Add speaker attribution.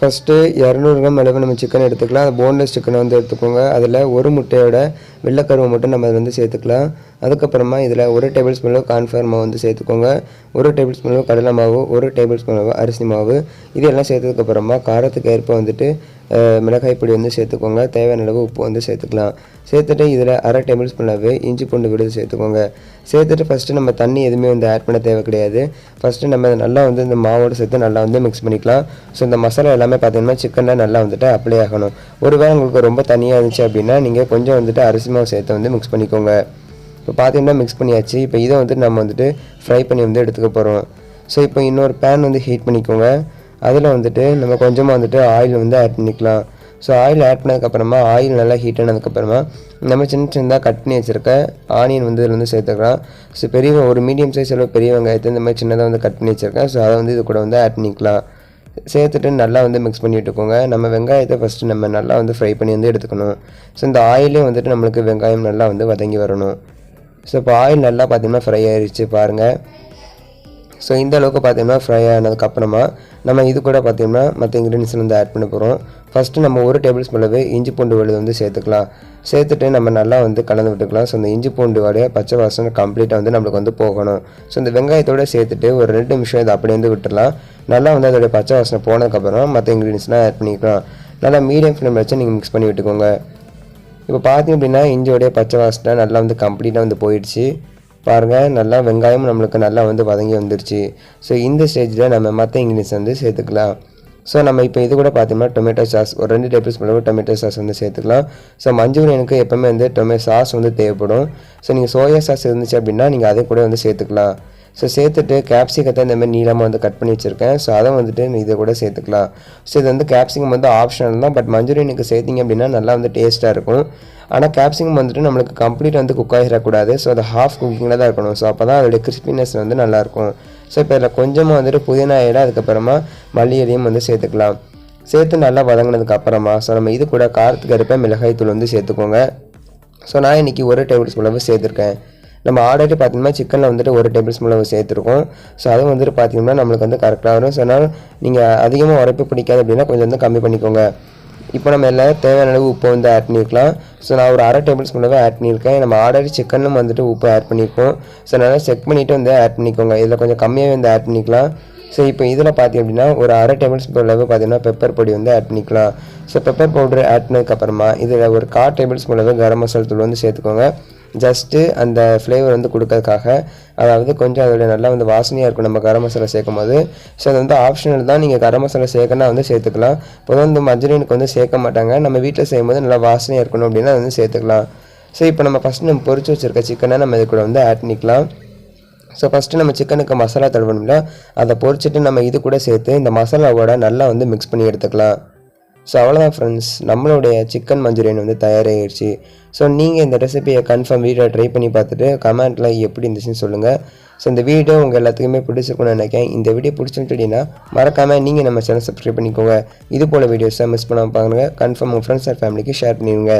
Speaker 1: First 200 gram அளவு நம்ம chicken எடுத்துக்கலாம். அது போன்லெஸ் சிக்கனை வந்து எடுத்துக்கோங்க. அதில் ஒரு முட்டையோட வெள்ளைக்கருவை மட்டும் நம்ம வந்து சேர்த்துக்கலாம். அதுக்கப்புறமா இதில் 1 டேபிள் ஸ்பூன் அளவு கார்ன்ஃப்ளவர் மாவு வந்து சேர்த்துக்கோங்க. 1 டேபிள் ஸ்பூன் அளவு கடலை மாவு, 1 டேபிள் ஸ்பூன் அளவு அரிசி மாவு. இதெல்லாம் சேர்த்ததுக்கப்புறமா காரத்துக்கு ஏற்ப வந்துட்டு மிளகாய் பொடி வந்து சேர்த்துக்கோங்க. தேவையான அளவு உப்பு வந்து சேர்த்துக்கலாம். சேர்த்துட்டு இதில் 1/2 டேபிள் ஸ்பூன் அளவு இஞ்சி பூண்டு விழுது சேர்த்துக்கோங்க. சேர்த்துட்டு ஃபஸ்ட்டு நம்ம தண்ணி எதுவுமே வந்து ஆட் பண்ண தேவை கிடையாது. ஃபஸ்ட்டு நம்ம நல்லா வந்து இந்த மாவோடு சேர்த்து நல்லா வந்து மிக்ஸ் பண்ணிக்கலாம். ஸோ இந்த மசாலா எல்லாமே பார்த்தீங்கன்னா சிக்கனில் நல்லா வந்துட்டு அப்ளை ஆகணும். ஒருவேளை உங்களுக்கு ரொம்ப தண்ணியாக இருந்துச்சு அப்படின்னா நீங்கள் கொஞ்சம் வந்துட்டு அரிசி மாவு சேர்த்து வந்து மிக்ஸ் பண்ணிக்கோங்க. இப்போ பார்த்தீங்கன்னா மிக்ஸ் பண்ணியாச்சு. இப்போ இதை வந்துட்டு நம்ம வந்துட்டு ஃப்ரை பண்ணி வந்து எடுத்துக்க போகிறோம். ஸோ இப்போ இன்னொரு பேன் வந்து ஹீட் பண்ணிக்கோங்க. அதில் வந்துட்டு நம்ம கொஞ்சமாக வந்துட்டு ஆயில் வந்து ஆட் பண்ணிக்கலாம். ஸோ ஆயில் ஆட் பண்ணதுக்கப்புறமா ஆயில் நல்லா ஹீட் ஆனதுக்கப்புறமா நம்ம சின்னதாக கட் பண்ணி வச்சுருக்க ஆனியன் வந்து இதில் வந்து சேர்த்துக்கலாம். ஸோ ஒரு மீடியம் சைஸ் அளவு பெரிய வெங்காயத்தை இந்த மாதிரி சின்னதாக வந்து கட் பண்ணி வச்சுருக்கேன். ஸோ அதை வந்து இது கூட வந்து ஆட் பண்ணிக்கலாம். சேர்த்துட்டு நல்லா வந்து மிக்ஸ் பண்ணி விட்டுக்கோங்க. நம்ம வெங்காயத்தை ஃபஸ்ட்டு நம்ம நல்லா வந்து ஃப்ரை பண்ணி வந்து எடுத்துக்கணும். ஸோ இந்த ஆயிலே வந்துட்டு நம்மளுக்கு வெங்காயம் நல்லா வந்து வதங்கி வரணும். ஸோ இப்போ ஆயில் நல்லா பார்த்திங்கன்னா ஃப்ரை ஆகிடுச்சு பாருங்கள். ஸோ இந்த அளவுக்கு பார்த்திங்கன்னா ஃப்ரை ஆனதுக்கப்புறமா நம்ம இது கூட பார்த்திங்கன்னா மற்ற இன்க்ரீடியன்ஸ் வந்து ஆட் பண்ண போகிறோம். ஃபஸ்ட்டு நம்ம 1 டேபிள் ஸ்பூன் அளவு இஞ்சி பூண்டு விழுது வந்து சேர்த்துக்கலாம். சேர்த்துட்டு நம்ம நல்லா வந்து கலந்து விட்டுக்கலாம். ஸோ இந்த இஞ்சி பூண்டுடைய பச்சை வாசனை கம்ப்ளீட்டாக வந்து நம்மளுக்கு வந்து போகணும். ஸோ இந்த வெங்காயத்தோடு சேர்த்துட்டு ஒரு 2 நிமிஷம் இதை அப்படியே வந்து விட்டுடலாம். நல்லா வந்து அதோடைய பச்சை வாசனை போனதுக்கப்புறம் மற்ற இன்க்ரீடியன்ஸ்லாம் ஆட் பண்ணிக்கலாம். நல்லா மீடியம் ஃப்ளேமில் வச்சு நீங்கள் மிக்ஸ் பண்ணி விட்டுக்கோங்க. இப்போ பார்த்திங்க அப்படின்னா இஞ்சியோடைய பச்சை வாசனை நல்லா வந்து கம்ப்ளீட்டாக வந்து போயிடுச்சு பாருங்கள். நல்லா வெங்காயம் நம்மளுக்கு நல்லா வந்து வதங்கி வந்துருச்சு. ஸோ இந்த ஸ்டேஜில் நம்ம மற்ற இன்க்ரீடியன்ஸ் வந்து சேர்த்துக்கலாம். ஸோ நம்ம இப்போ இது கூட பார்த்தோம்னா டொமேட்டோ சாஸ் ஒரு 2 டேபிள் ஸ்பூன் அளவு டொமேட்டோ சாஸ் வந்து சேர்த்துக்கலாம். ஸோ மஞ்சூரியனுக்கு எப்போவுமே வந்து டொமேட்டோ சாஸ் வந்து தேவைப்படும். ஸோ நீங்கள் சோயா சாஸ் இருந்துச்சு அப்படின்னா நீங்கள் அதை கூட வந்து சேர்த்துக்கலாம். ஸோ சேர்த்துட்டு கேப்சிகத்தை இந்த மாதிரி நீளமாக வந்து கட் பண்ணி வச்சுருக்கேன். ஸோ அதை வந்துட்டு இதை கூட சேர்த்துக்கலாம். ஸோ இது வந்து கேப்சிகம் வந்து ஆப்ஷனல் தான். பட் மஞ்சூரியனுக்கு சேர்த்திங்க அப்படின்னா நல்லா வந்து டேஸ்ட்டாக இருக்கும். ஆனால் கேப்சிகம் வந்துட்டு நம்மளுக்கு கம்ப்ளீட் வந்து குக் ஆகிடக்கூடாது. ஸோ அது ஹாஃப் குக்கிங்கில் தான் இருக்கணும். ஸோ அப்போ தான் அதோடைய கிறிஸ்பினஸ் வந்து நல்லாயிருக்கும். ஸோ இப்போ இதில் கொஞ்சமாக வந்துட்டு புதினா இலை அதுக்கப்புறமா மல்லி இலையும் வந்து சேர்த்துக்கலாம். சேர்த்து நல்லா வதங்கினதுக்கப்புறமா ஸோ நம்ம இது கூட காரத்துக்கு ஏற்ப மிளகாய் தூள் வந்து சேர்த்துக்கோங்க. ஸோ நான் இன்றைக்கி 1 டேபிள் ஸ்பூன் அளவு சேர்த்துருக்கேன். நம்ம ஆல்ரெடி பார்த்திங்கன்னா சிக்கனில் வந்துட்டு 1 டேபிள் ஸ்பூன் அளவு சேர்த்துருக்கோம். ஸோ அது வந்துட்டு பார்த்திங்கன்னா நம்மளுக்கு வந்து கரெக்டாக வரும். ஸோ அதனால் நீங்கள் அதிகமாக உரைப்பு பிடிக்காது அப்படின்னா கொஞ்சம் வந்து கம்மி பண்ணிக்கோங்க. இப்போ நம்ம எல்லாம் தேவையான அளவு உப்பு வந்து ஆட் பண்ணிக்கலாம். ஸோ நான் ஒரு 1/2 டேபிள் ஸ்பூன் அளவு ஆட் பண்ணியிருக்கேன். நம்ம ஆல்ரெடி சிக்கனும் வந்துட்டு உப்பு ஆட் பண்ணியிருக்கோம். ஸோ நல்லா செக் பண்ணிவிட்டு வந்து ஆட் பண்ணிக்கோங்க. இதில் கொஞ்சம் கம்மியாக வந்து ஆட் பண்ணிக்கலாம். ஸோ இப்போ இதில் பார்த்திங்க அப்படின்னா ஒரு 1/2 டேபிள் ஸ்பூன் அளவு பார்த்திங்கன்னா பெப்பர் பொடி வந்து ஆட் பண்ணிக்கலாம். ஸோ பெப்பர் பவுடர் ஆட் பண்ணதுக்கப்புறமா இதில் ஒரு 1/4 டேபிள் ஸ்பூன் அளவு கரம் மசாலா தூள் வந்து சேர்த்துக்கோங்க. ஜஸ்ட்டு அந்த ஃப்ளேவர் வந்து கொடுக்கறதுக்காக, அதாவது கொஞ்சம் அதோடைய நல்லா வந்து வாசனையாக இருக்கும் நம்ம கரம் மசாலா சேர்க்கும் போது. ஸோ அது வந்து ஆப்ஷனல் தான். நீங்கள் கரம் மசாலா சேர்க்கனா வந்து சேர்த்துக்கலாம். பொதுவாக வந்து மஞ்சூரியனுக்கு வந்து சேர்க்க மாட்டாங்க. நம்ம வீட்டில் செய்யும்போது நல்லா வாசனையாக இருக்கணும் அப்படின்னா அதை வந்து சேர்த்துக்கலாம். ஸோ இப்போ நம்ம ஃபஸ்ட்டு நம்ம பொரிச்சு வச்சுருக்க சிக்கனை நம்ம இது கூட வந்து ஆட் பண்ணிக்கலாம். ஸோ ஃபஸ்ட்டு நம்ம சிக்கனுக்கு மசாலா தடவணும்ல, அதை பொரிச்சிட்டு நம்ம இது கூட சேர்த்து இந்த மசாலாவோட நல்லா வந்து மிக்ஸ் பண்ணி எடுத்துக்கலாம். ஸோ அவ்வளோதான் ஃப்ரெண்ட்ஸ், நம்மளுடைய சிக்கன் மஞ்சூரியன் வந்து தயாராகிடுச்சு. ஸோ நீங்கள் இந்த ரெசிபியை கன்ஃபார்ம் வீடியோ ட்ரை பண்ணி பார்த்துட்டு கமெண்ட்டில் எப்படி இருந்துச்சுன்னு சொல்லுங்கள். ஸோ இந்த வீடியோ உங்கள் எல்லாத்துக்குமே பிடிச்சிருக்குன்னு நினைக்கிறேன். இந்த வீடியோ பிடிச்சிருந்துச்சுன்னா மறக்காமல் நீங்கள் நம்ம சேனல் சப்ஸ்கிரைப் பண்ணிக்கோங்க. இது போல் வீடியோஸை மிஸ் பண்ணாமல் பாருங்கள். கன்ஃபார்ம் உங்கள் ஃப்ரெண்ட்ஸ் அண்ட் ஃபேமிலிக்கு ஷேர் பண்ணிடுங்க.